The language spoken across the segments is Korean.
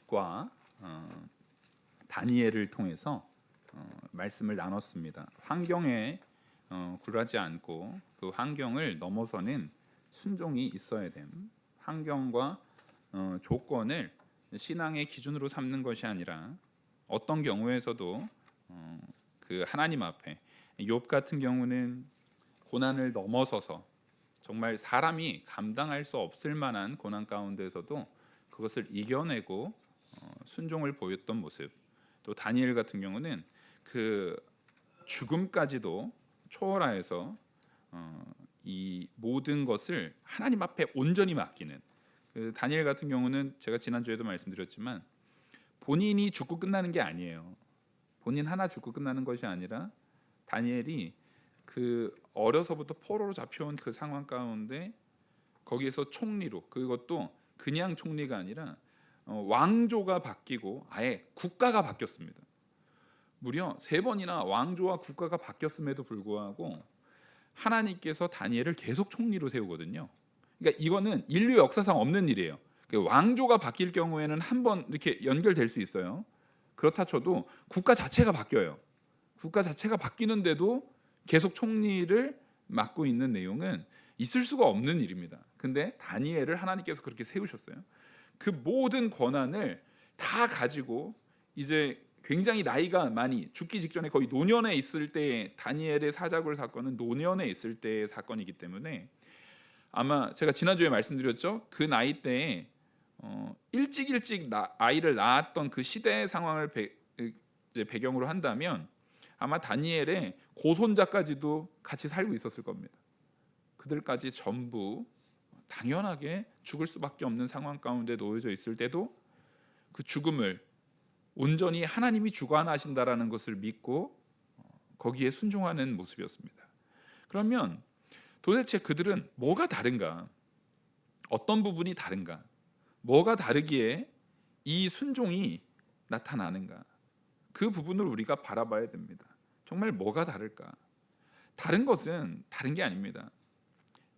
욥과 다니엘을 통해서 말씀을 나눴습니다. 환경에 굴하지 않고 그 환경을 넘어서는 순종이 있어야 됨. 환경과 조건을 신앙의 기준으로 삼는 것이 아니라 어떤 경우에서도 그 하나님 앞에 욥 같은 경우는 고난을 넘어서서 정말 사람이 감당할 수 없을 만한 고난 가운데서도 그것을 이겨내고 순종을 보였던 모습. 또 다니엘 같은 경우는 그 죽음까지도 초월하여서 이 모든 것을 하나님 앞에 온전히 맡기는 그 다니엘 같은 경우는 제가 지난주에도 말씀드렸지만 본인이 죽고 끝나는 게 아니에요. 본인 하나 죽고 끝나는 것이 아니라 다니엘이 그 어려서부터 포로로 잡혀온 그 상황 가운데 거기에서 총리로, 그것도 그냥 총리가 아니라 왕조가 바뀌고 아예 국가가 바뀌었습니다. 무려 3번이나 왕조와 국가가 바뀌었음에도 불구하고 하나님께서 다니엘을 계속 총리로 세우거든요. 그러니까 이거는 인류 역사상 없는 일이에요. 왕조가 바뀔 경우에는 한 번 이렇게 연결될 수 있어요. 그렇다 쳐도 국가 자체가 바뀌어요. 국가 자체가 바뀌는데도 계속 총리를 맡고 있는 내용은 있을 수가 없는 일입니다. 근데 다니엘을 하나님께서 그렇게 세우셨어요. 그 모든 권한을 다 가지고 이제 굉장히 나이가 많이 죽기 직전에 거의 노년에 있을 때 다니엘의 사자굴 사건은 노년에 있을 때의 사건이기 때문에 아마 제가 지난주에 말씀드렸죠. 그 나이 때에 일찍 아이를 낳았던 그 시대의 상황을 배경으로 한다면 아마 다니엘의 고손자까지도 같이 살고 있었을 겁니다. 그들까지 전부 당연하게 죽을 수밖에 없는 상황 가운데 놓여져 있을 때도 그 죽음을 온전히 하나님이 주관하신다라는 것을 믿고 거기에 순종하는 모습이었습니다. 그러면 도대체 그들은 뭐가 다른가? 어떤 부분이 다른가? 뭐가 다르기에 이 순종이 나타나는가? 그 부분을 우리가 바라봐야 됩니다. 정말 뭐가 다를까? 다른 것은 다른 게 아닙니다.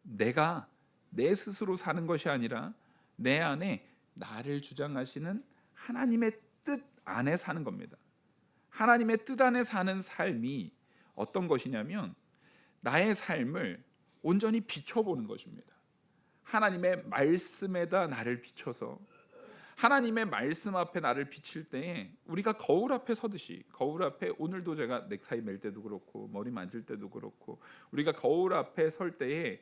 내가 내 스스로 사는 것이 아니라 내 안에 나를 주장하시는 하나님의 뜻 안에 사는 겁니다. 하나님의 뜻 안에 사는 삶이 어떤 것이냐면 나의 삶을 온전히 비춰보는 것입니다. 하나님의 말씀에다 나를 비춰서 하나님의 말씀 앞에 나를 비칠 때에 우리가 거울 앞에 서듯이, 거울 앞에 오늘도 제가 넥타이 멜 때도 그렇고 머리 만질 때도 그렇고 우리가 거울 앞에 설 때에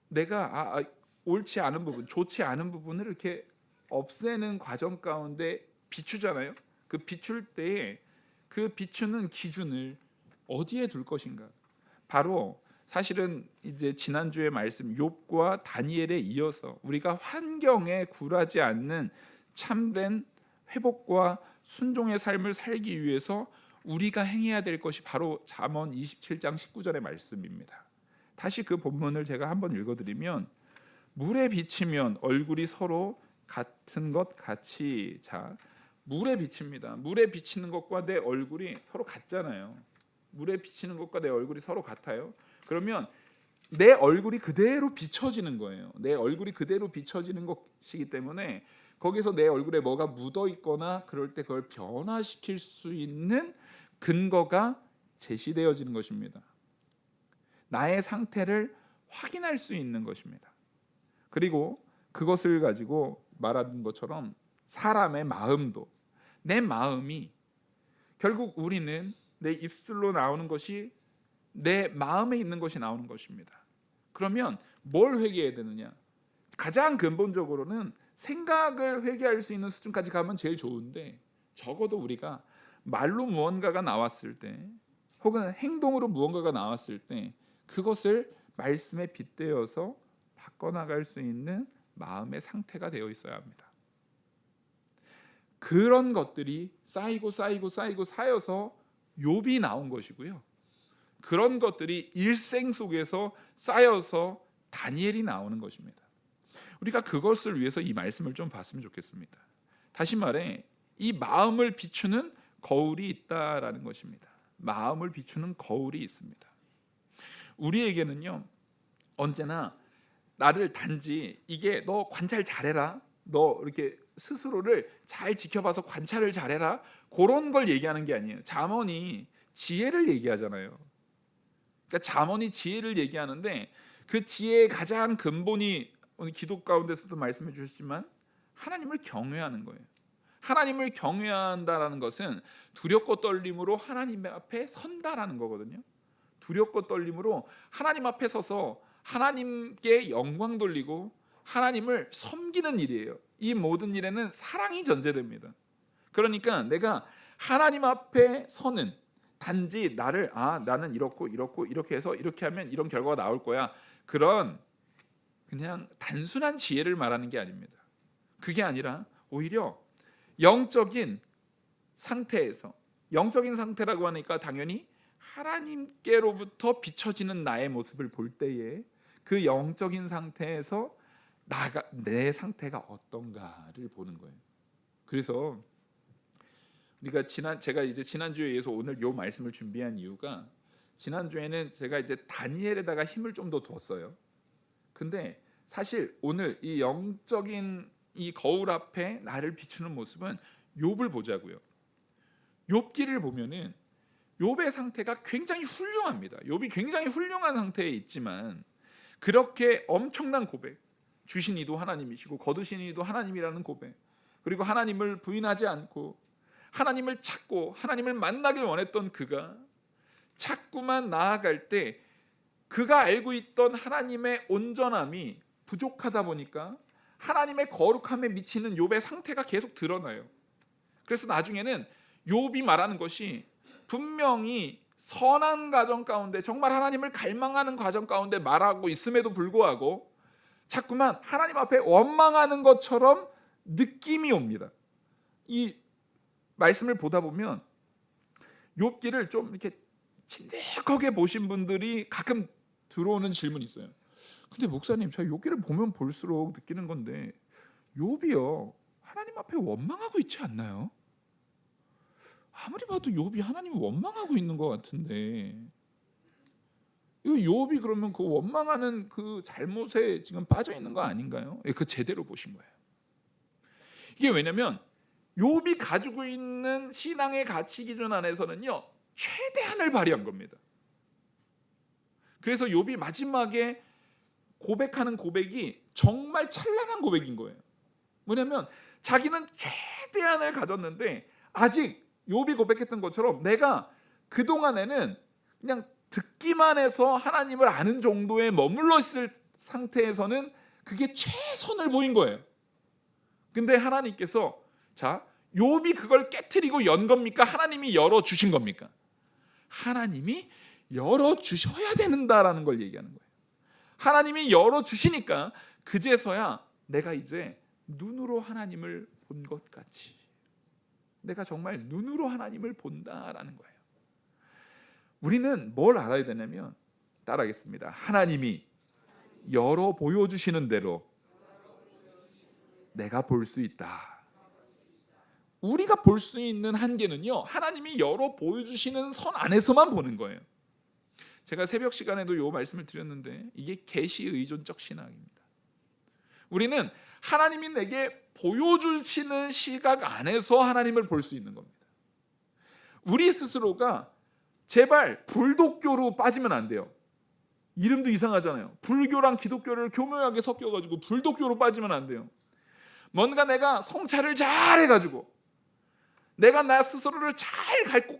내가 옳지 않은 부분, 좋지 않은 부분을 이렇게 없애는 과정 가운데 비추잖아요. 그 비출 때에 그 비추는 기준을 어디에 둘 것인가? 바로 사실은 이제 지난주의 말씀 욥과 다니엘에 이어서 우리가 환경에 굴하지 않는 참된 회복과 순종의 삶을 살기 위해서 우리가 행해야 될 것이 바로 잠언 27장 19절의 말씀입니다. 다시 그 본문을 제가 한번 읽어드리면 물에 비치면 얼굴이 서로 같은 것 같이. 자, 물에 비칩니다. 물에 비치는 것과 내 얼굴이 서로 같잖아요. 물에 비치는 것과 내 얼굴이 서로 같아요. 그러면 내 얼굴이 그대로 비춰지는 거예요. 내 얼굴이 그대로 비춰지는 것이기 때문에 거기서 내 얼굴에 뭐가 묻어 있거나 그럴 때 그걸 변화시킬 수 있는 근거가 제시되어지는 것입니다. 나의 상태를 확인할 수 있는 것입니다. 그리고 그것을 가지고 말하는 것처럼 사람의 마음도, 내 마음이 결국 우리는 내 입술로 나오는 것이 내 마음에 있는 것이 나오는 것입니다. 그러면 뭘 회개해야 되느냐? 가장 근본적으로는 생각을 회개할 수 있는 수준까지 가면 제일 좋은데 적어도 우리가 말로 무언가가 나왔을 때 혹은 행동으로 무언가가 나왔을 때 그것을 말씀에 빗대어서 바꿔나갈 수 있는 마음의 상태가 되어 있어야 합니다. 그런 것들이 쌓이고 쌓여서 욥이 나온 것이고요. 그런 것들이 일생 속에서 쌓여서 다니엘이 나오는 것입니다. 우리가 그것을 위해서 이 말씀을 좀 봤으면 좋겠습니다. 다시 말해 이 마음을 비추는 거울이 있다라는 것입니다. 마음을 비추는 거울이 있습니다. 우리에게는요 언제나 나를 단지 이게 너 관찰 잘해라, 너 이렇게 스스로를 잘 지켜봐서 관찰을 잘해라, 그런 걸 얘기하는 게 아니에요. 잠언이 지혜를 얘기하잖아요. 그러니까 잠언이 지혜를 얘기하는데 그 지혜의 가장 근본이 오늘 기도 가운데서도 말씀해 주셨지만 하나님을 경외하는 거예요. 하나님을 경외한다라는 것은 두렵고 떨림으로 하나님 앞에 선다라는 거거든요. 두렵고 떨림으로 하나님 앞에 서서 하나님께 영광 돌리고 하나님을 섬기는 일이에요. 이 모든 일에는 사랑이 전제됩니다. 그러니까 내가 하나님 앞에 서는 단지 나를 나는 이렇고 이렇게 해서 이렇게 하면 이런 결과가 나올 거야, 그런 그냥 단순한 지혜를 말하는 게 아닙니다. 그게 아니라 오히려 영적인 상태에서, 영적인 상태라고 하니까 당연히 하나님께로부터 비춰지는 나의 모습을 볼 때에 그 영적인 상태에서 내 상태가 어떤가를 보는 거예요. 그래서 우리가 제가 이제 지난주에 의해서 오늘 요 말씀을 준비한 이유가, 지난주에는 제가 이제 다니엘에다가 힘을 좀 더 뒀어요. 근데 사실 오늘 이 영적인 이 거울 앞에 나를 비추는 모습은 욥을 보자고요. 욥기를 보면은 욥의 상태가 굉장히 훌륭합니다. 욥이 굉장히 훌륭한 상태에 있지만 그렇게 엄청난 고백, 주신 이도 하나님이시고 거두신 이도 하나님이라는 고백, 그리고 하나님을 부인하지 않고 하나님을 찾고 하나님을 만나길 원했던 그가 자꾸만 나아갈 때 그가 알고 있던 하나님의 온전함이 부족하다 보니까 하나님의 거룩함에 미치는 욥의 상태가 계속 드러나요. 그래서 나중에는 욥이 말하는 것이 분명히 선한 과정 가운데, 정말 하나님을 갈망하는 과정 가운데 말하고 있음에도 불구하고 자꾸만 하나님 앞에 원망하는 것처럼 느낌이 옵니다. 이 말씀을 보다 보면 욥기를 좀 이렇게 진득하게 보신 분들이 가끔 들어오는 질문이 있어요. 근데 목사님, 제가 욥기를 보면 볼수록 느끼는 건데 욥이요, 하나님 앞에 원망하고 있지 않나요? 아무리 봐도 욥이 하나님을 원망하고 있는 것 같은데, 이거 욥이 그러면 그 원망하는 그 잘못에 지금 빠져 있는 거 아닌가요? 그 제대로 보신 거예요. 이게 왜냐면 욥이 가지고 있는 신앙의 가치 기준 안에서는요, 최대한을 발휘한 겁니다. 그래서 욥이 마지막에 고백하는 고백이 정말 찬란한 고백인 거예요. 뭐냐면 자기는 최대한을 가졌는데, 아직 욥이 고백했던 것처럼 내가 그동안에는 그냥 듣기만 해서 하나님을 아는 정도에 머물러 있을 상태에서는 그게 최선을 보인 거예요. 근데 하나님께서, 자, 욥이 그걸 깨트리고 연 겁니까? 하나님이 열어주신 겁니까? 하나님이 열어주셔야 된다라는 걸 얘기하는 거예요. 하나님이 열어주시니까 그제서야 내가 이제 눈으로 하나님을 본 것 같이, 내가 정말 눈으로 하나님을 본다라는 거예요. 우리는 뭘 알아야 되냐면, 따라하겠습니다. 하나님이 열어 보여주시는 대로 내가 볼 수 있다. 우리가 볼 수 있는 한계는요, 하나님이 열어 보여주시는 선 안에서만 보는 거예요. 제가 새벽 시간에도 이 말씀을 드렸는데 이게 계시 의존적 신앙입니다. 우리는 하나님이 내게 보여주시는 시각 안에서 하나님을 볼 수 있는 겁니다. 우리 스스로가 제발 불독교로 빠지면 안 돼요. 이름도 이상하잖아요. 불교랑 기독교를 교묘하게 섞여가지고 불독교로 빠지면 안 돼요. 뭔가 내가 성찰을 잘 해가지고, 내가 나 스스로를 잘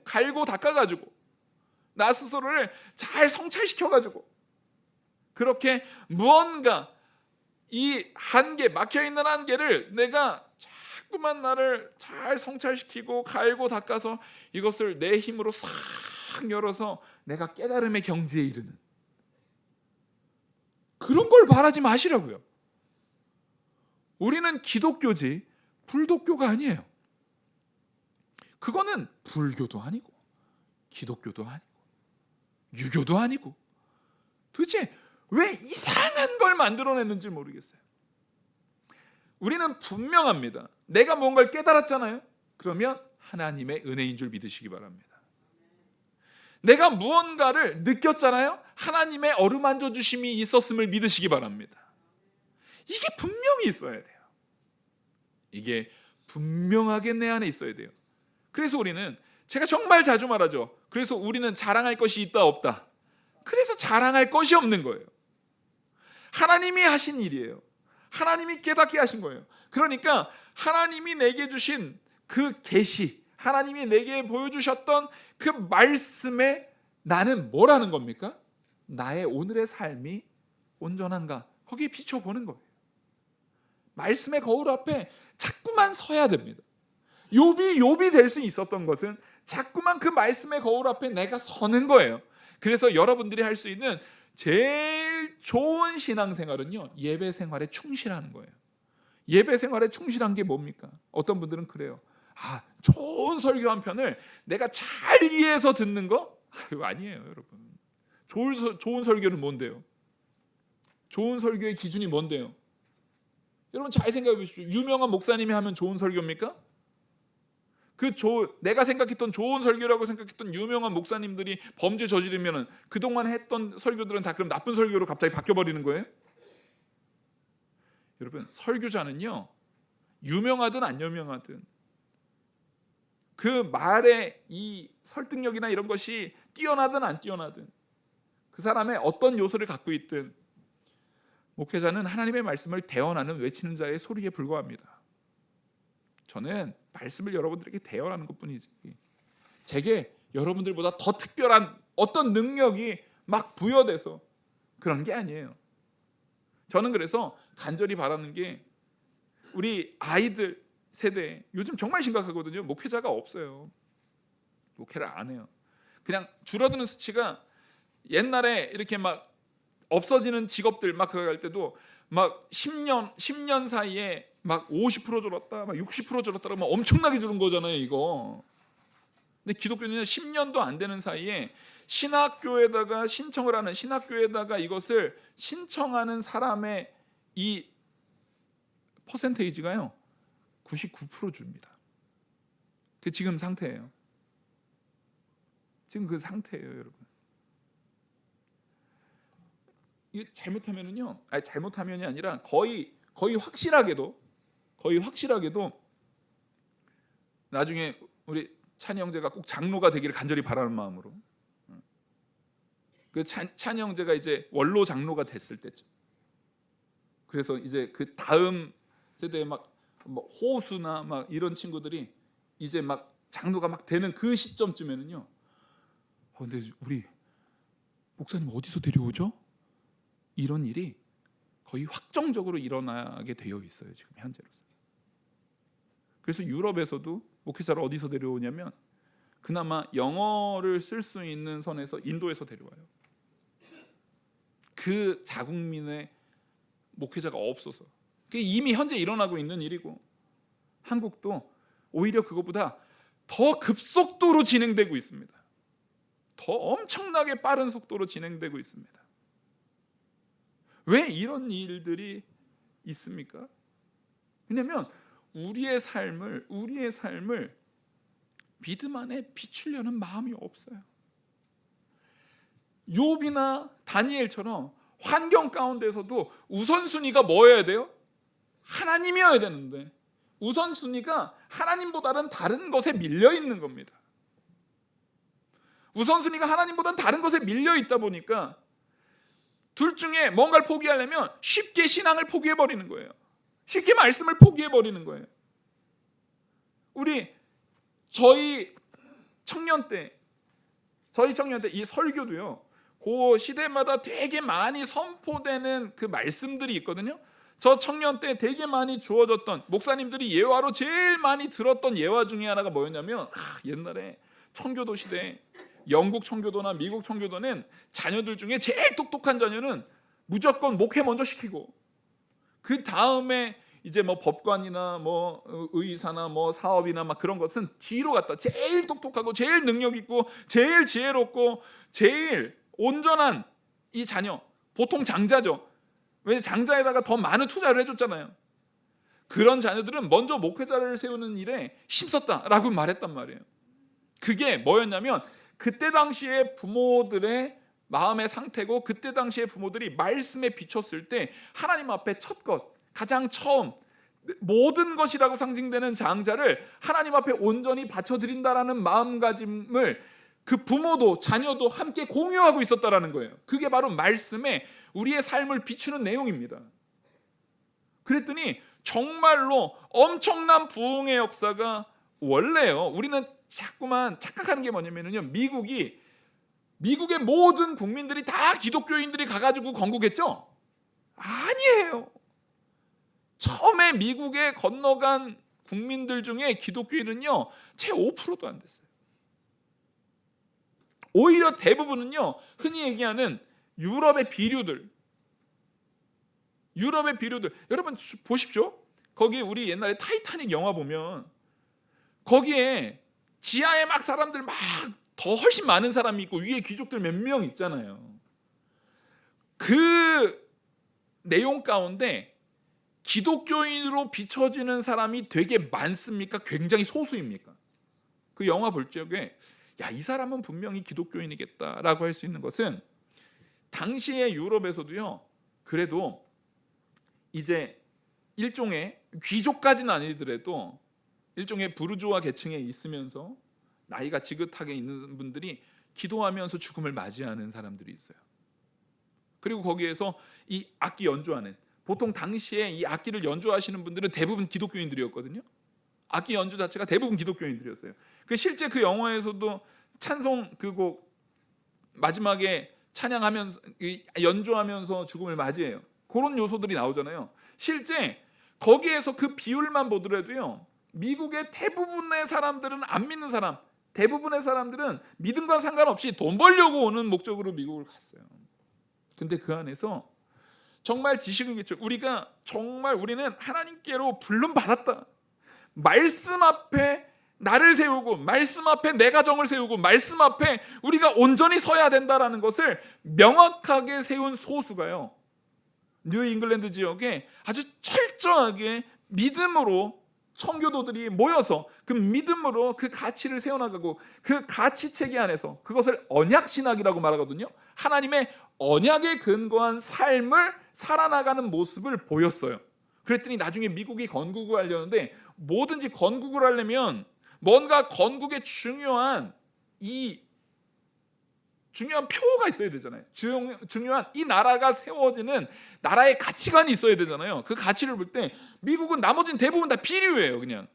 갈고 닦아가지고, 나 스스로를 잘 성찰시켜가지고, 그렇게 무언가 이 한계, 막혀있는 한계를 내가 자꾸만 나를 잘 성찰시키고 갈고 닦아서 이것을 내 힘으로 싹 열어서 내가 깨달음의 경지에 이르는, 그런 걸 바라지 마시라고요. 우리는 기독교지 불독교가 아니에요. 그거는 불교도 아니고 기독교도 아니고 유교도 아니고, 도대체 왜 이상한 걸 만들어냈는지 모르겠어요. 우리는 분명합니다. 내가 뭔가를 깨달았잖아요. 그러면 하나님의 은혜인 줄 믿으시기 바랍니다. 내가 무언가를 느꼈잖아요. 하나님의 어루만져 주심이 있었음을 믿으시기 바랍니다. 이게 분명히 있어야 돼요. 이게 분명하게 내 안에 있어야 돼요. 그래서 우리는, 제가 정말 자주 말하죠. 그래서 우리는 자랑할 것이 있다 없다. 그래서 자랑할 것이 없는 거예요. 하나님이 하신 일이에요. 하나님이 깨닫게 하신 거예요. 그러니까 하나님이 내게 주신 그 계시, 하나님이 내게 보여주셨던 그 말씀에 나는 뭘 하는 겁니까? 나의 오늘의 삶이 온전한가? 거기에 비춰보는 거예요. 말씀의 거울 앞에 자꾸만 서야 됩니다. 욥이 될 수 있었던 것은 자꾸만 그 말씀의 거울 앞에 내가 서는 거예요. 그래서 여러분들이 할 수 있는 제일 좋은 신앙생활은요, 예배 생활에 충실하는 거예요. 예배 생활에 충실한 게 뭡니까? 어떤 분들은 그래요. 좋은 설교 한 편을 내가 잘 이해해서 듣는 거? 아니에요, 여러분. 좋은 설교는 뭔데요? 좋은 설교의 기준이 뭔데요? 여러분 잘 생각해 보십시오. 유명한 목사님이 하면 좋은 설교입니까? 내가 생각했던 좋은 설교라고 생각했던 유명한 목사님들이 범죄 저지르면 그동안 했던 설교들은 다 그럼 나쁜 설교로 갑자기 바뀌어버리는 거예요? 여러분, 설교자는요, 유명하든 안 유명하든 그 말의 이 설득력이나 이런 것이 뛰어나든 안 뛰어나든 그 사람의 어떤 요소를 갖고 있든 목회자는 하나님의 말씀을 대언하는 외치는 자의 소리에 불과합니다. 저는 말씀을 여러분들에게 대언하는 것뿐이지 제게 여러분들보다 더 특별한 어떤 능력이 막 부여돼서 그런 게 아니에요. 저는 그래서 간절히 바라는 게 우리 아이들 세대에 요즘 정말 심각하거든요. 목회자가 없어요. 목회를 안 해요. 그냥 줄어드는 수치가 옛날에 이렇게 막 없어지는 직업들 막 그거 할 때도 막 10년 사이에 막 50% 줄었다, 막 60% 줄었다, 막 엄청나게 줄은 거잖아요, 이거. 근데 기독교는 10년도 안 되는 사이에 신학교에다가 신청을 하는 신학교에다가 이것을 신청하는 사람의 이 퍼센테이지가요 99% 줍니다. 그 지금 상태예요. 지금 그 상태예요, 여러분. 이게 잘못하면은요, 잘못하면이 아니라 거의 확실하게도 나중에 우리 찬이 형제가 꼭 장로가 되기를 간절히 바라는 마음으로 그 찬이 형제가 이제 원로 장로가 됐을 때죠. 그래서 이제 그 다음 세대에 막 뭐 호수나 막 이런 친구들이 이제 막 장로가 막 되는 그 시점쯤에는요, 근데 우리 목사님 어디서 데려오죠? 이런 일이 거의 확정적으로 일어나게 되어 있어요, 지금 현재로서. 그래서 유럽에서도 목회자를 어디서 데려오냐면 그나마 영어를 쓸 수 있는 선에서 인도에서 데려와요. 그 자국민의 목회자가 없어서. 그게 이미 현재 일어나고 있는 일이고, 한국도 오히려 그것보다 더 급속도로 진행되고 있습니다. 더 엄청나게 빠른 속도로 진행되고 있습니다. 왜 이런 일들이 있습니까? 왜냐하면 우리의 삶을 믿음 안에 비추려는 마음이 없어요. 욥이나 다니엘처럼 환경 가운데서도 우선순위가 뭐여야 돼요? 하나님이어야 되는데 우선순위가 하나님보다는 다른 것에 밀려 있는 겁니다. 우선순위가 하나님보다는 다른 것에 밀려 있다 보니까 둘 중에 뭔가를 포기하려면 쉽게 신앙을 포기해버리는 거예요. 쉽게 말씀을 포기해버리는 거예요. 저희 청년 때 이 설교도요, 그 시대마다 되게 많이 선포되는 그 말씀들이 있거든요. 저 청년 때 되게 많이 주어졌던, 목사님들이 예화로 제일 많이 들었던 예화 중에 하나가 뭐였냐면, 옛날에 청교도 시대에 영국 청교도나 미국 청교도는 자녀들 중에 제일 똑똑한 자녀는 무조건 목회 먼저 시키고, 그 다음에 이제 뭐 법관이나 뭐 의사나 뭐 사업이나 막 그런 것은 뒤로 갔다. 제일 똑똑하고 제일 능력 있고 제일 지혜롭고 제일 온전한 이 자녀, 보통 장자죠. 왜? 장자에다가 더 많은 투자를 해줬잖아요. 그런 자녀들은 먼저 목회자를 세우는 일에 힘썼다라고 말했단 말이에요. 그게 뭐였냐면, 그때 당시에 부모들의 마음의 상태고, 그때 당시에 부모들이 말씀에 비췄을 때 하나님 앞에 첫 것, 가장 처음 모든 것이라고 상징되는 장자를 하나님 앞에 온전히 바쳐드린다라는 마음가짐을 그 부모도 자녀도 함께 공유하고 있었다라는 거예요. 그게 바로 말씀에 우리의 삶을 비추는 내용입니다. 그랬더니 정말로 엄청난 부흥의 역사가 원래요. 우리는 자꾸만 착각하는 게 뭐냐면요. 미국의 모든 국민들이 다 기독교인들이 가가지고 건국했죠? 아니에요. 처음에 미국에 건너간 국민들 중에 기독교인은요, 채 5%도 안 됐어요. 오히려 대부분은요, 흔히 얘기하는 유럽의 비류들. 여러분 보십시오. 거기 우리 옛날에 타이타닉 영화 보면 거기에 지하에 막 사람들 막 더 훨씬 많은 사람이 있고 위에 귀족들 몇 명 있잖아요. 그 내용 가운데 기독교인으로 비춰지는 사람이 되게 많습니까? 굉장히 소수입니까? 그 영화 볼 적에 야, 이 사람은 분명히 기독교인이겠다라고 할 수 있는 것은 당시의 유럽에서도요, 그래도 이제 일종의 귀족까지는 아니더라도 일종의 부르주아 계층에 있으면서 나이가 지긋하게 있는 분들이 기도하면서 죽음을 맞이하는 사람들이 있어요. 그리고 거기에서 이 악기 연주하는, 보통 당시에 이 악기를 연주하시는 분들은 대부분 기독교인들이었거든요. 악기 연주 자체가 대부분 기독교인들이었어요. 실제 그 영화에서도 찬송 그 곡 마지막에 찬양하면서 연주하면서 죽음을 맞이해요. 그런 요소들이 나오잖아요. 실제 거기에서 그 비율만 보더라도요, 미국의 대부분의 사람들은 안 믿는 사람, 대부분의 사람들은 믿음과 상관없이 돈 벌려고 오는 목적으로 미국을 갔어요. 근데 그 안에서 정말 지식이겠죠. 우리는 하나님께로 불름 받았다. 말씀 앞에 나를 세우고, 말씀 앞에 내 가정을 세우고, 말씀 앞에 우리가 온전히 서야 된다라는 것을 명확하게 세운 소수가요, 뉴 잉글랜드 지역에 아주 철저하게 믿음으로 청교도들이 모여서 그 믿음으로 그 가치를 세워나가고, 그 가치 체계 안에서 그것을 언약 신학이라고 말하거든요. 하나님의 언약에 근거한 삶을 살아나가는 모습을 보였어요. 그랬더니 나중에 미국이 건국을 하려는데, 뭐든지 건국을 하려면 뭔가 건국의 중요한 표가 있어야 되잖아요. 중요한 이 나라가 세워지는 나라의 가치관이 있어야 되잖아요. 그 가치를 볼 때 미국은 나머지는 대부분 다 비류예요. 그냥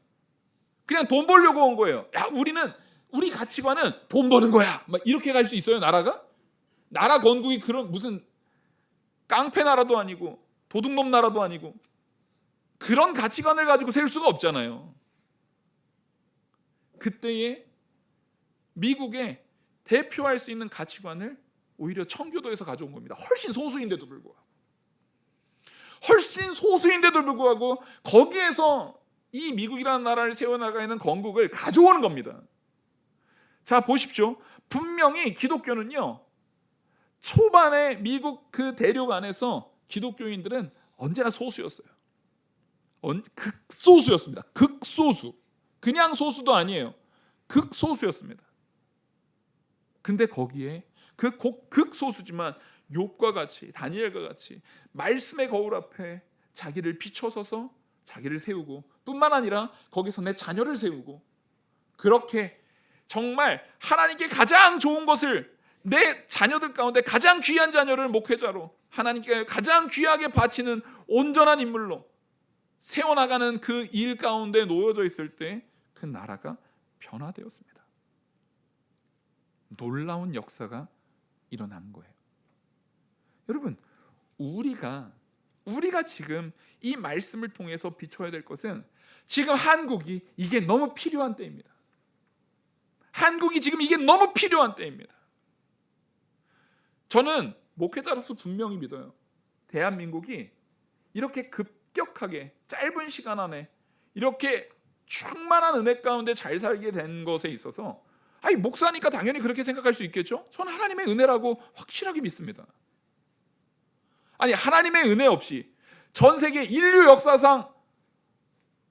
돈 벌려고 온 거예요. 야, 우리 가치관은 돈 버는 거야, 막 이렇게 갈 수 있어요? 나라 건국이 그런 무슨 깡패 나라도 아니고 도둑놈 나라도 아니고 그런 가치관을 가지고 세울 수가 없잖아요. 그때에 미국의 대표할 수 있는 가치관을 오히려 청교도에서 가져온 겁니다. 훨씬 소수인데도 불구하고 거기에서 이 미국이라는 나라를 세워나가는 건국을 가져오는 겁니다. 자, 보십시오. 분명히 기독교는요, 초반에 미국 그 대륙 안에서 기독교인들은 언제나 소수였어요. 극소수였습니다. 극소수. 그냥 소수도 아니에요. 극소수였습니다. 근데 거기에 그 극소수지만 욥과 같이, 다니엘과 같이 말씀의 거울 앞에 자기를 비춰서서 자기를 세우고, 뿐만 아니라 거기서 내 자녀를 세우고, 그렇게 정말 하나님께 가장 좋은 것을, 내 자녀들 가운데 가장 귀한 자녀를 목회자로 하나님께 가장 귀하게 바치는 온전한 인물로 세워나가는 그 일 가운데 놓여져 있을 때 그 나라가 변화되었습니다. 놀라운 역사가 일어난 거예요. 여러분, 우리가 지금 이 말씀을 통해서 비춰야 될 것은, 지금 한국이 이게 너무 필요한 때입니다. 한국이 지금 이게 너무 필요한 때입니다. 저는 목회자로서 분명히 믿어요. 대한민국이 이렇게 급격하게 짧은 시간 안에 이렇게 충만한 은혜 가운데 잘 살게 된 것에 있어서, 목사니까 당연히 그렇게 생각할 수 있겠죠? 저는 하나님의 은혜라고 확실하게 믿습니다. 하나님의 은혜 없이 전 세계 인류 역사상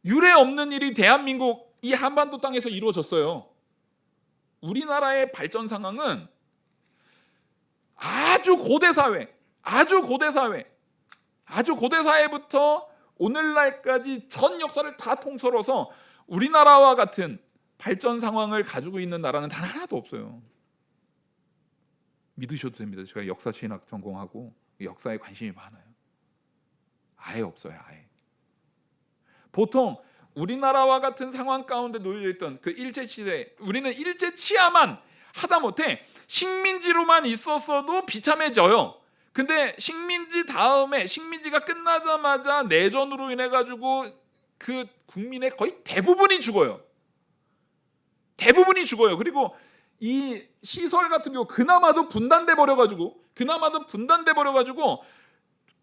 유례 없는 일이 대한민국 이 한반도 땅에서 이루어졌어요. 우리나라의 발전 상황은 아주 고대 사회부터 오늘날까지 전 역사를 다 통틀어서 우리나라와 같은 발전 상황을 가지고 있는 나라는 단 하나도 없어요. 믿으셔도 됩니다. 제가 역사 신학 전공하고 역사에 관심이 많아요. 아예 없어요. 아예. 보통 우리나라와 같은 상황 가운데 놓여 있던 그 일제시대, 우리는 일제치하만 하다못해 식민지로만 있었어도 비참해져요. 근데 식민지 다음에 식민지가 끝나자마자 내전으로 인해 가지고 그 국민의 거의 대부분이 죽어요. 대부분이 죽어요. 그리고 이 시설 같은 경우 그나마도 분단돼 버려 가지고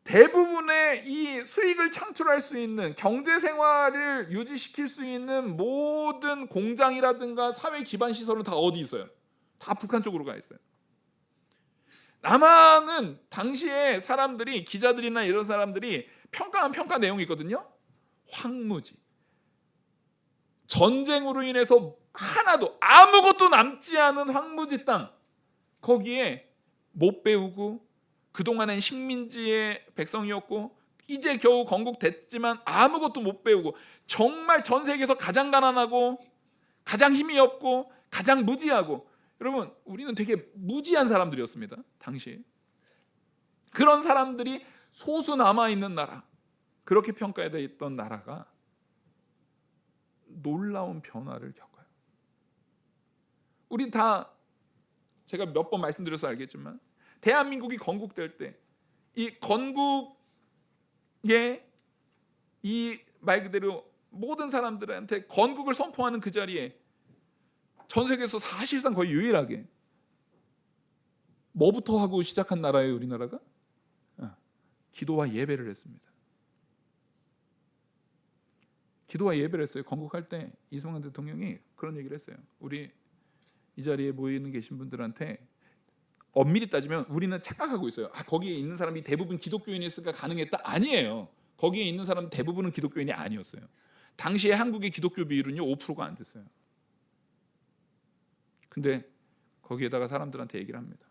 대부분의 이 수익을 창출할 수 있는 경제 생활을 유지시킬 수 있는 모든 공장이라든가 사회 기반 시설은 다 어디 있어요? 다 북한 쪽으로 가 있어요. 남한은 당시에 사람들이, 기자들이나 이런 사람들이 평가한 평가 내용이 있거든요. 황무지. 전쟁으로 인해서 하나도 아무것도 남지 않은 황무지 땅, 거기에 못 배우고 그동안엔 식민지의 백성이었고 이제 겨우 건국됐지만 아무것도 못 배우고 정말 전 세계에서 가장 가난하고 가장 힘이 없고 가장 무지하고, 여러분 우리는 되게 무지한 사람들이었습니다. 당시에 그런 사람들이 소수 남아있는 나라, 그렇게 평가되어 있던 나라가 놀라운 변화를 겪어요. 우리 다 제가 몇 번 말씀드려서 알겠지만 대한민국이 건국될 때 이 건국에 이 말 그대로 모든 사람들한테 건국을 선포하는 그 자리에 전 세계에서 사실상 거의 유일하게 뭐부터 하고 시작한 나라예요, 우리나라가? 기도와 예배를 했습니다. 기도와 예배를 했어요. 건국할 때 이승만 대통령이 그런 얘기를 했어요. 우리 이 자리에 모이는 계신 분들한테 엄밀히 따지면 우리는 착각하고 있어요. 거기에 있는 사람이 대부분 기독교인이었으니까 가능했다. 아니에요. 거기에 있는 사람 대부분은 기독교인이 아니었어요. 당시에 한국의 기독교 비율은요 5%가 안 됐어요. 근데 거기에다가 사람들한테 얘기를 합니다.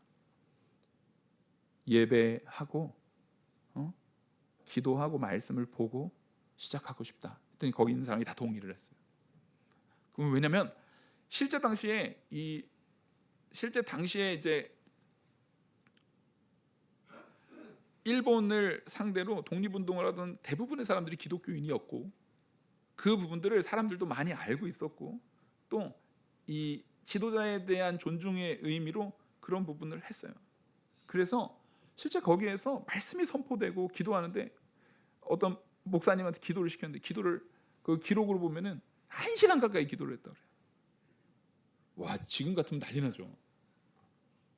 예배하고 기도하고 말씀을 보고 시작하고 싶다. 했더니 거기 있는 사람이 다 동의를 했어요. 그럼 왜냐하면 실제 당시에 이제 일본을 상대로 독립운동을 하던 대부분의 사람들이 기독교인이었고 그 부분들을 사람들도 많이 알고 있었고 또 이 지도자에 대한 존중의 의미로 그런 부분을 했어요. 그래서 실제 거기에서 말씀이 선포되고 기도하는데 어떤 목사님한테 기도를 시켰는데 기도를 그 기록으로 보면은 1시간 가까이 기도를 했다 그래요. 와, 지금 같으면 난리 나죠.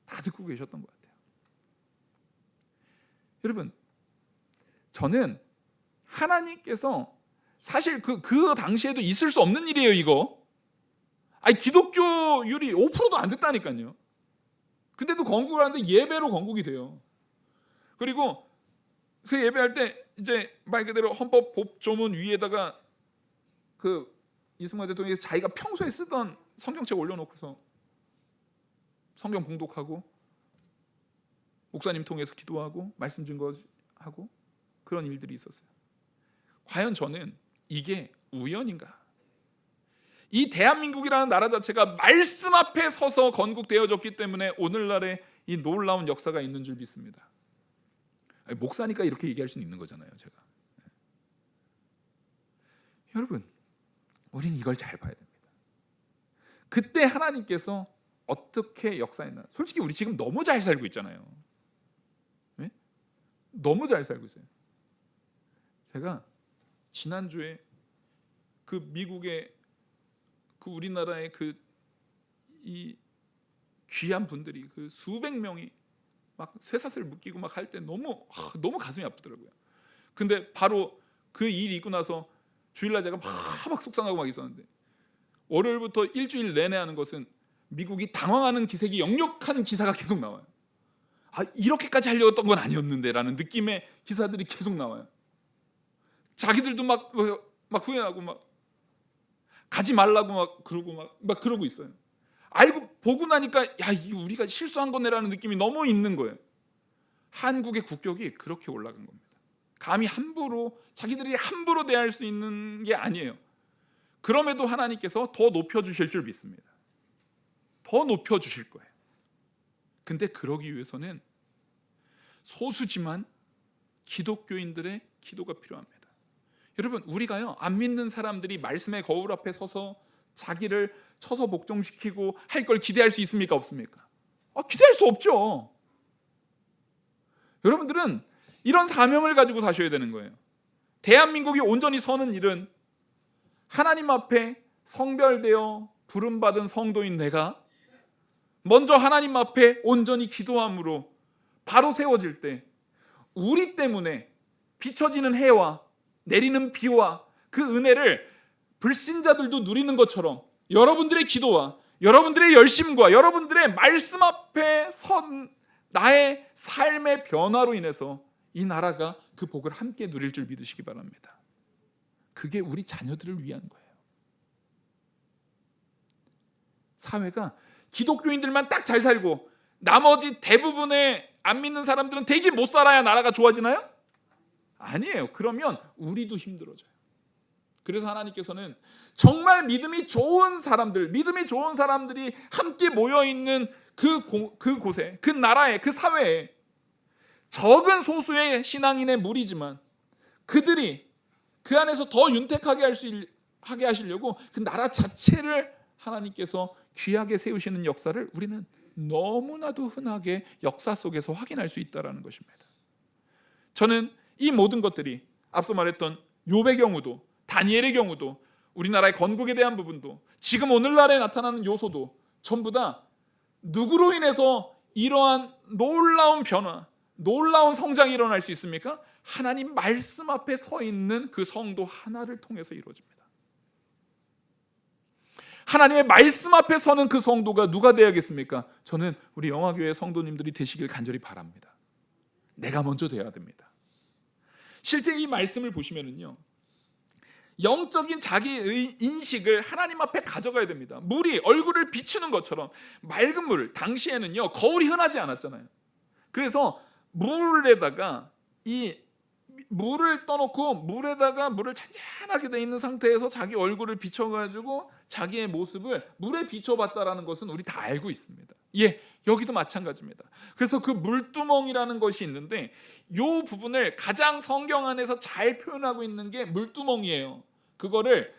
다 듣고 계셨던 것 같아요. 여러분, 저는 하나님께서 사실 그 당시에도 있을 수 없는 일이에요, 이거. 기독교율이 5%도 안 됐다니까요. 근데도 건국을 하는데 예배로 건국이 돼요. 그리고 그 예배할 때 이제 말 그대로 헌법 법조문 위에다가 그 이승만 대통령이 자기가 평소에 쓰던 성경책 올려놓고서 성경 봉독하고 목사님 통해서 기도하고 말씀 증거하고 그런 일들이 있었어요. 과연 저는 이게 우연인가? 이 대한민국이라는 나라 자체가 말씀 앞에 서서 건국되어졌기 때문에 오늘날의 이 놀라운 역사가 있는 줄 믿습니다. 목사니까 이렇게 얘기할 수는 있는 거잖아요, 제가. 여러분, 우린 이걸 잘 봐야 됩니다. 그때 하나님께서 어떻게 역사했나? 솔직히 우리 지금 너무 잘 살고 있잖아요. 네? 너무 잘 살고 있어요. 제가 지난주에 그 미국의 그 우리나라의 이 귀한 분들이 그 수백 명이 막 쇠사슬 묶이고 막 할 때 너무 가슴이 아프더라고요. 근데 바로 그 일 있고 나서 주일날 제가 막 속상하고 막 있었는데 월요일부터 일주일 내내 하는 것은 미국이 당황하는 기색이 역력한 기사가 계속 나와요. 이렇게까지 하려고 했던 건 아니었는데 라는 느낌의 기사들이 계속 나와요. 자기들도 막 후회하고 막 가지 말라고 막 그러고 막 그러고 있어요. 알고 보고 나니까 이거 우리가 실수한 거네라는 느낌이 너무 있는 거예요. 한국의 국격이 그렇게 올라간 겁니다. 감히 자기들이 함부로 대할 수 있는 게 아니에요. 그럼에도 하나님께서 더 높여주실 줄 믿습니다. 더 높여주실 거예요. 근데 그러기 위해서는 소수지만 기독교인들의 기도가 필요합니다. 여러분, 우리가요, 안 믿는 사람들이 말씀의 거울 앞에 서서 자기를 쳐서 복종시키고 할 걸 기대할 수 있습니까? 없습니까? 기대할 수 없죠. 여러분들은 이런 사명을 가지고 사셔야 되는 거예요. 대한민국이 온전히 서는 일은 하나님 앞에 성별되어 부름받은 성도인 내가 먼저 하나님 앞에 온전히 기도함으로 바로 세워질 때 우리 때문에 비춰지는 해와 내리는 비와 그 은혜를 불신자들도 누리는 것처럼 여러분들의 기도와 여러분들의 열심과 여러분들의 말씀 앞에 선 나의 삶의 변화로 인해서 이 나라가 그 복을 함께 누릴 줄 믿으시기 바랍니다. 그게 우리 자녀들을 위한 거예요. 사회가 기독교인들만 딱 잘 살고 나머지 대부분의 안 믿는 사람들은 되게 못 살아야 나라가 좋아지나요? 아니에요. 그러면 우리도 힘들어져요. 그래서 하나님께서는 정말 믿음이 좋은 사람들이 함께 모여있는 그 곳에, 그 나라에, 그 사회에 적은 소수의 신앙인의 무리지만 그들이 그 안에서 더 윤택하게 하게 하시려고 그 나라 자체를 하나님께서 귀하게 세우시는 역사를 우리는 너무나도 흔하게 역사 속에서 확인할 수 있다는 것입니다. 저는 이 모든 것들이 앞서 말했던 욥의 경우도 다니엘의 경우도 우리나라의 건국에 대한 부분도 지금 오늘날에 나타나는 요소도 전부 다 누구로 인해서 이러한 놀라운 변화, 놀라운 성장이 일어날 수 있습니까? 하나님 말씀 앞에 서 있는 그 성도 하나를 통해서 이루어집니다. 하나님의 말씀 앞에 서는 그 성도가 누가 되어야겠습니까? 저는 우리 영화교회 성도님들이 되시길 간절히 바랍니다. 내가 먼저 돼야 됩니다. 실제 이 말씀을 보시면은요, 영적인 자기의 인식을 하나님 앞에 가져가야 됩니다. 물이 얼굴을 비추는 것처럼 맑은 물, 당시에는요 거울이 흔하지 않았잖아요. 그래서 물에다가 이 물을 떠놓고 물에다가 물을 잔잔하게 돼 있는 상태에서 자기 얼굴을 비춰가지고 자기의 모습을 물에 비춰봤다라는 것은 우리 다 알고 있습니다. 예, 여기도 마찬가지입니다. 그래서 그 물두멍이라는 것이 있는데 이 부분을 가장 성경 안에서 잘 표현하고 있는 게 물두멍이에요. 그거를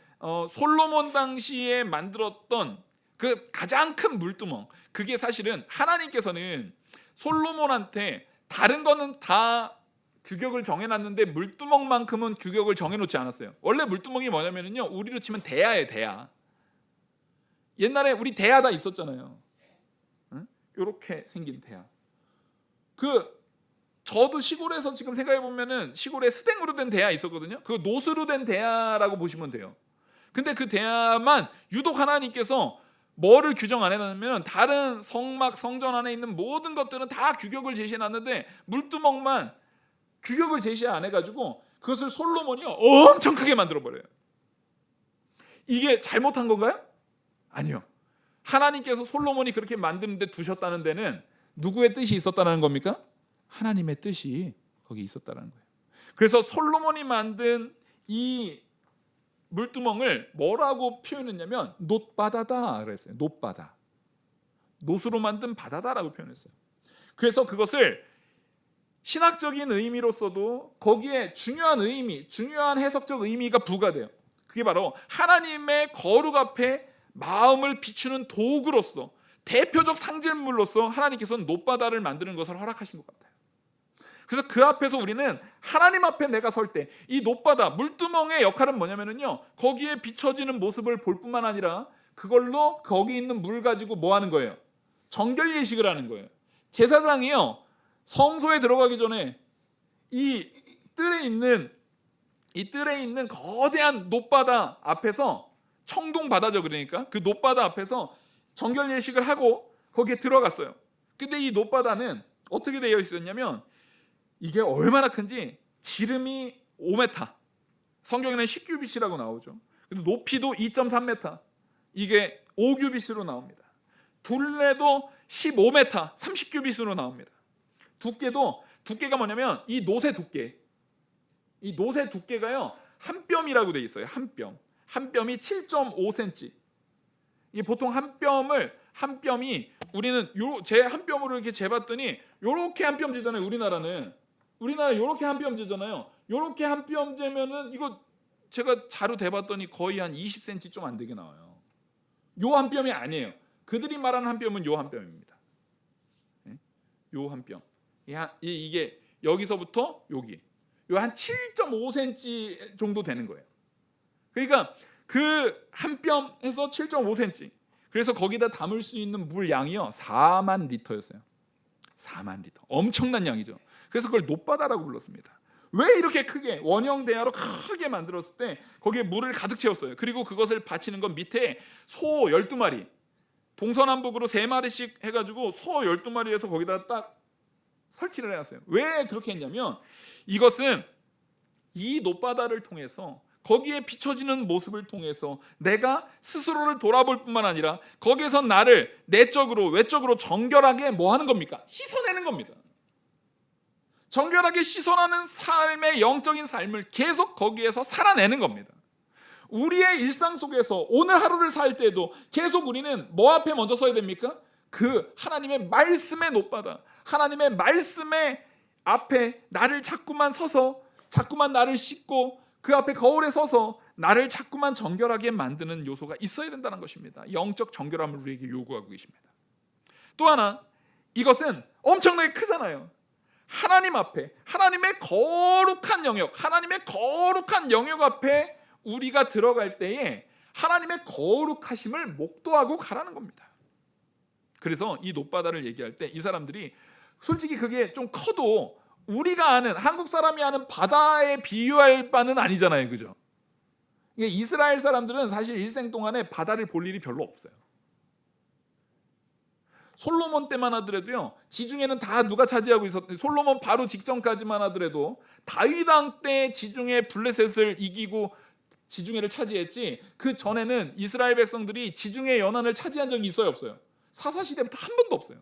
솔로몬 당시에 만들었던 그 가장 큰 물두멍, 그게 사실은 하나님께서는 솔로몬한테 다른 거는 다 규격을 정해놨는데 물두멍만큼은 규격을 정해놓지 않았어요. 원래 물두멍이 뭐냐면요, 우리로 치면 대야예요. 대야. 옛날에 우리 대야 다 있었잖아요. 응? 이렇게 생긴 대야. 저도 시골에서 지금 생각해 보면은 시골에 스탱으로 된 대야 있었거든요. 그 노스로 된 대야라고 보시면 돼요. 근데 그 대야만 유독 하나님께서 뭐를 규정 안 해놨냐면 다른 성막 성전 안에 있는 모든 것들은 다 규격을 제시해놨는데 물두멍만 규격을 제시 안 해가지고 그것을 솔로몬이 엄청 크게 만들어버려요. 이게 잘못한 건가요? 아니요. 하나님께서 솔로몬이 그렇게 만드는데 두셨다는 데는 누구의 뜻이 있었다는 겁니까? 하나님의 뜻이 거기 있었다는 거예요. 그래서 솔로몬이 만든 이 물두멍을 뭐라고 표현했냐면 놋바다다 그랬어요. 놋바다. 놋으로 만든 바다다라고 표현했어요. 그래서 그것을 신학적인 의미로서도 거기에 중요한 의미, 중요한 해석적 의미가 부과돼요. 그게 바로 하나님의 거룩 앞에 마음을 비추는 도구로서 대표적 상징물로서 하나님께서는 놋바다를 만드는 것을 허락하신 것 같아요. 그래서 그 앞에서 우리는 하나님 앞에 내가 설 때 이 놋바다, 물두멍의 역할은 뭐냐면요, 거기에 비춰지는 모습을 볼 뿐만 아니라 그걸로 거기 있는 물 가지고 뭐 하는 거예요? 정결 예식을 하는 거예요. 제사장이요, 성소에 들어가기 전에 이 뜰에 있는 거대한 놋바다 앞에서, 청동바다죠, 그러니까 그 놋바다 앞에서 정결 예식을 하고 거기에 들어갔어요. 근데 이 놋바다는 어떻게 되어 있었냐면 이게 얼마나 큰지 지름이 5m, 성경에는 10규빗이라고 나오죠. 높이도 2.3m, 이게 5규빗으로 나옵니다. 둘레도 15m, 30규빗으로 나옵니다. 두께가 뭐냐면 이 놋의 두께, 이 놋의 두께가요 한 뼘이라고 돼 있어요. 한 뼘이 7.5cm. 이 보통 한 뼘이 우리는 제 한 뼘으로 이렇게 재봤더니 요렇게 한 뼘 재잖아요. 우리나라 요렇게 한 뼘 재잖아요. 요렇게 한 뼘 재면은 이거 제가 자루 대봤더니 거의 한 20cm 좀 안 되게 나와요. 요 한 뼘이 아니에요. 그들이 말하는 한 뼘은 요 한 뼘입니다. 요 한 뼘. 이게 여기서부터 여기 요 한 7.5cm 정도 되는 거예요. 그러니까 그 한 뼘에서 7.5cm. 그래서 거기다 담을 수 있는 물 양이요 4만 리터였어요. 4만 리터. 엄청난 양이죠. 그래서 그걸 놋바다라고 불렀습니다. 왜 이렇게 크게 원형 대야로 크게 만들었을 때 거기에 물을 가득 채웠어요. 그리고 그것을 받치는 건 밑에 소 12마리 동서남북으로 3마리씩 해가지고 소 12마리에서 거기다 딱 설치를 해놨어요. 왜 그렇게 했냐면 이것은 이 놋바다를 통해서 거기에 비춰지는 모습을 통해서 내가 스스로를 돌아볼 뿐만 아니라 거기에서 나를 내적으로 외적으로 정결하게 뭐 하는 겁니까? 씻어내는 겁니다. 정결하게 씻어내는 삶의 영적인 삶을 계속 거기에서 살아내는 겁니다. 우리의 일상 속에서 오늘 하루를 살 때도 계속 우리는 뭐 앞에 먼저 서야 됩니까? 그 하나님의 말씀의 놋바다, 하나님의 말씀의 앞에 나를 자꾸만 서서 자꾸만 나를 씻고 그 앞에 거울에 서서 나를 자꾸만 정결하게 만드는 요소가 있어야 된다는 것입니다. 영적 정결함을 우리에게 요구하고 계십니다. 또 하나, 이것은 엄청나게 크잖아요. 하나님 앞에, 하나님의 거룩한 영역 앞에 우리가 들어갈 때에 하나님의 거룩하심을 목도하고 가라는 겁니다. 그래서 이 놋바다를 얘기할 때 이 사람들이 솔직히 그게 좀 커도 우리가 아는 한국 사람이 아는 바다에 비유할 바는 아니잖아요, 그죠? 이스라엘 사람들은 사실 일생 동안에 바다를 볼 일이 별로 없어요. 솔로몬 때만 하더라도요, 지중해는 다 누가 차지하고 있었던, 솔로몬 바로 직전까지만 하더라도 다윗 왕 때 지중해 블레셋을 이기고 지중해를 차지했지, 그 전에는 이스라엘 백성들이 지중해 연안을 차지한 적이 있어요, 없어요? 사사시대부터 한 번도 없어요.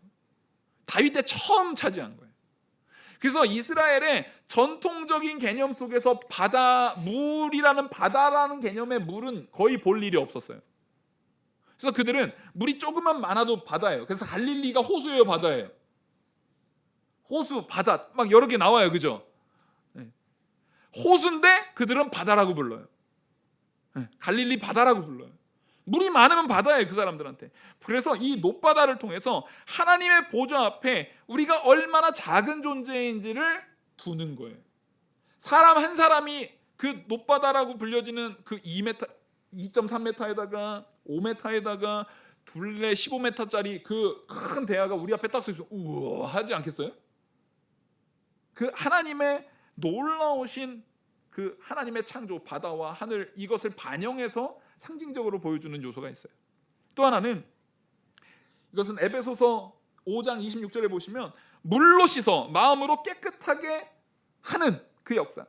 다윗 때 처음 차지한 거예요. 그래서 이스라엘의 전통적인 개념 속에서 물이라는 바다라는 개념의 물은 거의 볼 일이 없었어요. 그래서 그들은 물이 조금만 많아도 바다예요. 그래서 갈릴리가 호수예요, 바다예요? 호수, 바다 막 여러 개 나와요, 그죠? 호수인데 그들은 바다라고 불러요. 갈릴리 바다라고 불러요. 물이 많으면 바다예요, 그 사람들한테. 그래서 이 놋바다를 통해서 하나님의 보좌 앞에 우리가 얼마나 작은 존재인지를 두는 거예요. 사람 한 사람이 그 놋바다라고 불려지는 그 2.3m에다가 5m에다가 둘레 15m짜리 그 큰 대야가 우리 앞에 딱 서 있으면 우와 하지 않겠어요? 그 하나님의 놀라우신 그 하나님의 창조, 바다와 하늘, 이것을 반영해서 상징적으로 보여주는 요소가 있어요. 또 하나는, 이것은 에베소서 5장 26절에 보시면 물로 씻어 마음으로 깨끗하게 하는 그 역사.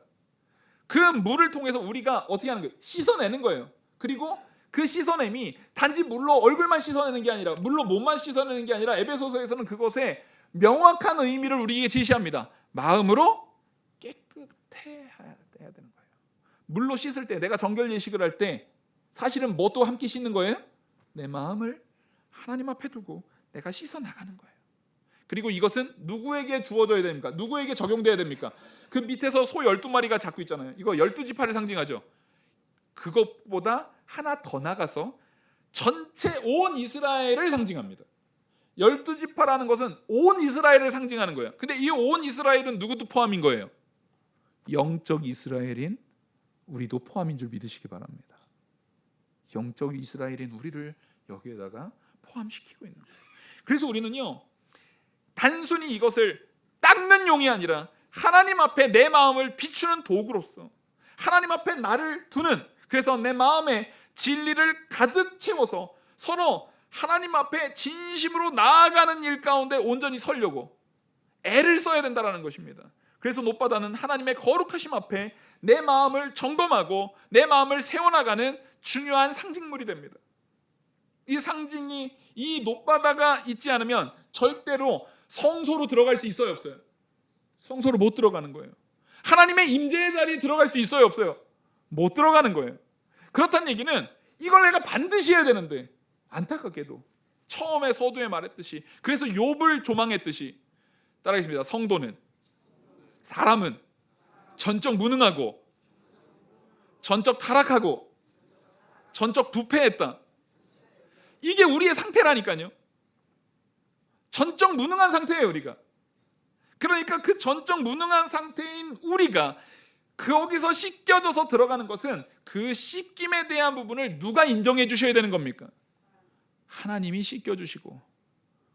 그 물을 통해서 우리가 어떻게 하는 거예요? 씻어내는 거예요. 그리고 그 씻어냄이 단지 물로 얼굴만 씻어내는 게 아니라, 물로 몸만 씻어내는 게 아니라, 에베소서에서는 그것에 명확한 의미를 우리에게 제시합니다. 마음으로 깨끗해야 되는 거예요. 물로 씻을 때, 내가 정결 예식을 할 때 사실은 뭣도 함께 씻는 거예요? 내 마음을 하나님 앞에 두고 내가 씻어 나가는 거예요. 그리고 이것은 누구에게 주어져야 됩니까? 누구에게 적용돼야 됩니까? 그 밑에서 소 12마리가 잡고 있잖아요. 이거 12지파를 상징하죠. 그것보다 하나 더 나가서 전체 온 이스라엘을 상징합니다. 12지파라는 것은 온 이스라엘을 상징하는 거예요. 근데 이 온 이스라엘은 누구도 포함인 거예요? 영적 이스라엘인 우리도 포함인 줄 믿으시기 바랍니다. 영적 이스라엘인 우리를 여기에다가 포함시키고 있는 거예요. 그래서 우리는요, 단순히 이것을 닦는 용이 아니라 하나님 앞에 내 마음을 비추는 도구로서 하나님 앞에 나를 두는, 그래서 내 마음에 진리를 가득 채워서 서로 하나님 앞에 진심으로 나아가는 일 가운데 온전히 서려고 애를 써야 된다는 것입니다. 그래서 놋바다는 하나님의 거룩하심 앞에 내 마음을 점검하고 내 마음을 세워나가는 중요한 상징물이 됩니다. 이 상징이, 이 놋바다가 있지 않으면 절대로 성소로 들어갈 수 있어요, 없어요? 성소로 못 들어가는 거예요. 하나님의 임재의 자리에 들어갈 수 있어요, 없어요? 못 들어가는 거예요. 그렇다는 얘기는 이걸 내가 반드시 해야 되는데, 안타깝게도 처음에 서두에 말했듯이, 그래서 욥을 조망했듯이, 따라하겠습니다. 성도는, 사람은 전적 무능하고 전적 타락하고 전적 부패했다. 이게 우리의 상태라니까요. 전적 무능한 상태예요, 우리가. 그러니까 그 전적 무능한 상태인 우리가 거기서 씻겨져서 들어가는 것은 그 씻김에 대한 부분을 누가 인정해 주셔야 되는 겁니까? 하나님이 씻겨주시고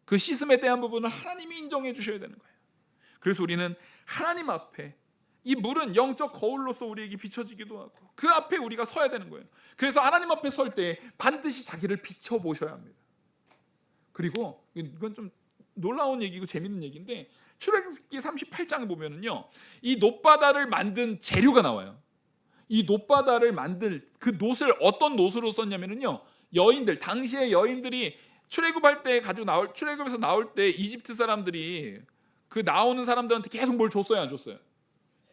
그 씻음에 대한 부분을 하나님이 인정해 주셔야 되는 거예요. 그래서 우리는 하나님 앞에, 이 물은 영적 거울로서 우리에게 비춰지기도 하고 그 앞에 우리가 서야 되는 거예요. 그래서 하나님 앞에 설 때 반드시 자기를 비춰보셔야 합니다. 그리고 이건 좀 놀라운 얘기고 재밌는 얘기인데, 출애굽기 38장에 보면은요, 이 놋바다를 만든 재료가 나와요. 이 놋바다를 만들 그 놋을 어떤 놋으로 썼냐면은요, 여인들, 당시의 여인들이 출애굽할 때 출애굽에서 나올 때 이집트 사람들이 그 나오는 사람들한테 계속 뭘 줬어요, 안 줬어요?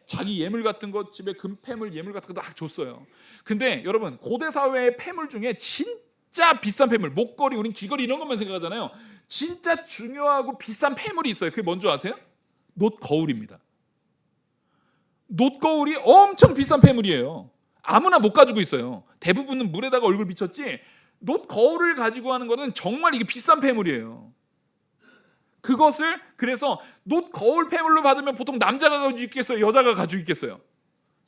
자기 예물 같은 거, 집에 금패물, 예물 같은 거 다 줬어요. 근데 여러분, 고대 사회의 패물 중에 진짜 비싼 패물, 목걸이, 우린 귀걸이 이런 것만 생각하잖아요. 진짜 중요하고 비싼 패물이 있어요. 그게 뭔지 아세요? 놋 거울입니다. 놋 거울이 엄청 비싼 패물이에요. 아무나 못 가지고 있어요. 대부분은 물에다가 얼굴 비쳤지, 놋 거울을 가지고 하는 거는 정말 이게 비싼 패물이에요. 그것을 그래서 놋 거울 패물로 받으면 보통 남자가 가지고 있겠어요? 여자가 가지고 있겠어요?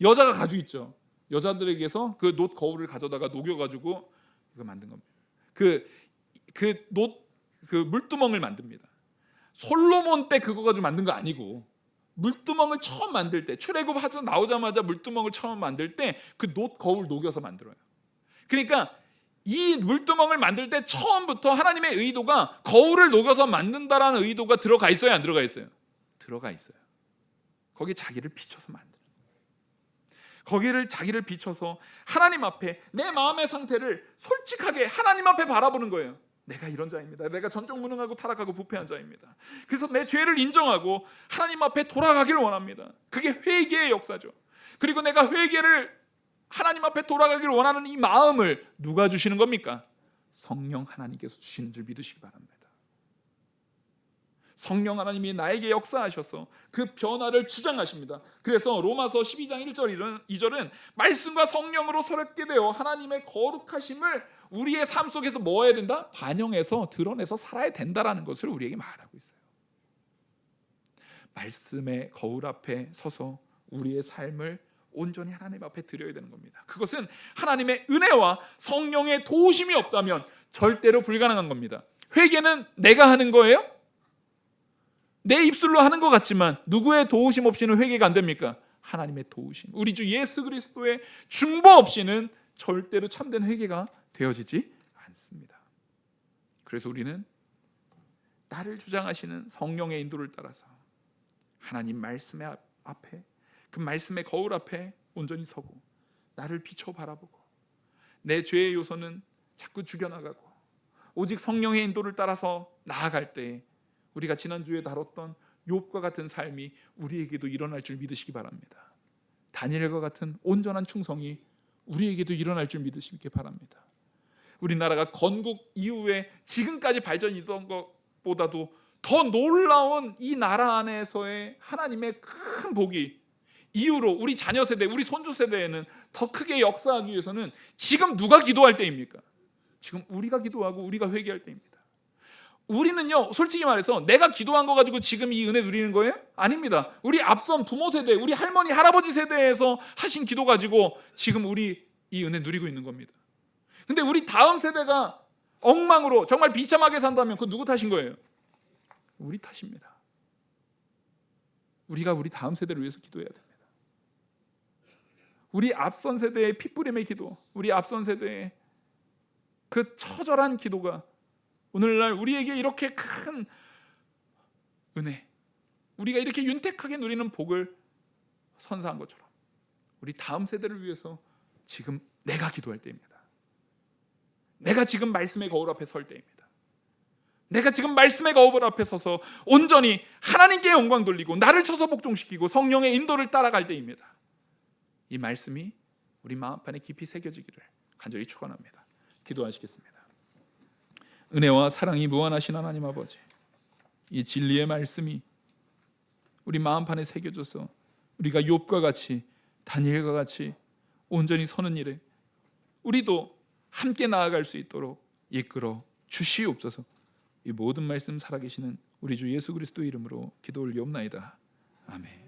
여자가 가지고 있죠. 여자들에게서 그 놋 거울을 가져다가 녹여가지고 이거 만든 겁니다. 그 물두멍을 만듭니다. 솔로몬 때 그거 가지고 만든 거 아니고, 물두멍을 처음 만들 때, 출애굽하자 나오자마자 물두멍을 처음 만들 때 그 놋 거울 녹여서 만들어요. 그러니까 이 물두멍을 만들 때 처음부터 하나님의 의도가 거울을 녹여서 만든다라는 의도가 들어가 있어요, 안 들어가 있어요? 들어가 있어요. 거기에 자기를 비춰서 만드는 거예요. 거기를 자기를 비춰서 하나님 앞에 내 마음의 상태를 솔직하게 하나님 앞에 바라보는 거예요. 내가 이런 자입니다. 내가 전적 무능하고 타락하고 부패한 자입니다. 그래서 내 죄를 인정하고 하나님 앞에 돌아가기를 원합니다. 그게 회개의 역사죠. 그리고 내가 회개를 하나님 앞에 돌아가기를 원하는 이 마음을 누가 주시는 겁니까? 성령 하나님께서 주시는 줄 믿으시기 바랍니다. 성령 하나님이 나에게 역사하셔서 그 변화를 주장하십니다. 그래서 로마서 12장 1절 2절은 말씀과 성령으로 새롭게 되어 하나님의 거룩하심을 우리의 삶 속에서 뭐 해야 된다? 반영해서 드러내서 살아야 된다라는 것을 우리에게 말하고 있어요. 말씀의 거울 앞에 서서 우리의 삶을 온전히 하나님 앞에 드려야 되는 겁니다. 그것은 하나님의 은혜와 성령의 도우심이 없다면 절대로 불가능한 겁니다. 회개는 내가 하는 거예요? 내 입술로 하는 것 같지만 누구의 도우심 없이는 회개가 안 됩니까? 하나님의 도우심, 우리 주 예수 그리스도의 중보 없이는 절대로 참된 회개가 되어지지 않습니다. 그래서 우리는 나를 주장하시는 성령의 인도를 따라서 하나님 말씀의 앞에, 그 말씀의 거울 앞에 온전히 서고 나를 비춰 바라보고 내 죄의 요소는 자꾸 죽여나가고 오직 성령의 인도를 따라서 나아갈 때 우리가 지난주에 다뤘던 욥과 같은 삶이 우리에게도 일어날 줄 믿으시기 바랍니다. 다니엘과 같은 온전한 충성이 우리에게도 일어날 줄 믿으시기 바랍니다. 우리나라가 건국 이후에 지금까지 발전이던 것보다도 더 놀라운 이 나라 안에서의 하나님의 큰 복이 이후로 우리 자녀 세대, 우리 손주 세대에는 더 크게 역사하기 위해서는 지금 누가 기도할 때입니까? 지금 우리가 기도하고 우리가 회개할 때입니다. 우리는요, 솔직히 말해서 내가 기도한 거 가지고 지금 이 은혜 누리는 거예요? 아닙니다. 우리 앞선 부모 세대, 우리 할머니, 할아버지 세대에서 하신 기도 가지고 지금 우리 이 은혜 누리고 있는 겁니다. 근데 우리 다음 세대가 엉망으로 정말 비참하게 산다면 그건 누구 탓인 거예요? 우리 탓입니다. 우리가 우리 다음 세대를 위해서 기도해야 됩니다. 우리 앞선 세대의 핏부림의 기도, 우리 앞선 세대의 그 처절한 기도가 오늘날 우리에게 이렇게 큰 은혜, 우리가 이렇게 윤택하게 누리는 복을 선사한 것처럼 우리 다음 세대를 위해서 지금 내가 기도할 때입니다. 내가 지금 말씀의 거울 앞에 설 때입니다. 내가 지금 말씀의 거울 앞에 서서 온전히 하나님께 영광 돌리고 나를 쳐서 복종시키고 성령의 인도를 따라갈 때입니다. 이 말씀이 우리 마음판에 깊이 새겨지기를 간절히 축원합니다. 기도하시겠습니다. 은혜와 사랑이 무한하신 하나님 아버지, 이 진리의 말씀이 우리 마음판에 새겨져서 우리가 욥과 같이 다니엘과 같이 온전히 서는 일에 우리도 함께 나아갈 수 있도록 이끌어 주시옵소서. 이 모든 말씀 살아계시는 우리 주 예수 그리스도의 이름으로 기도 올리옵나이다. 아멘.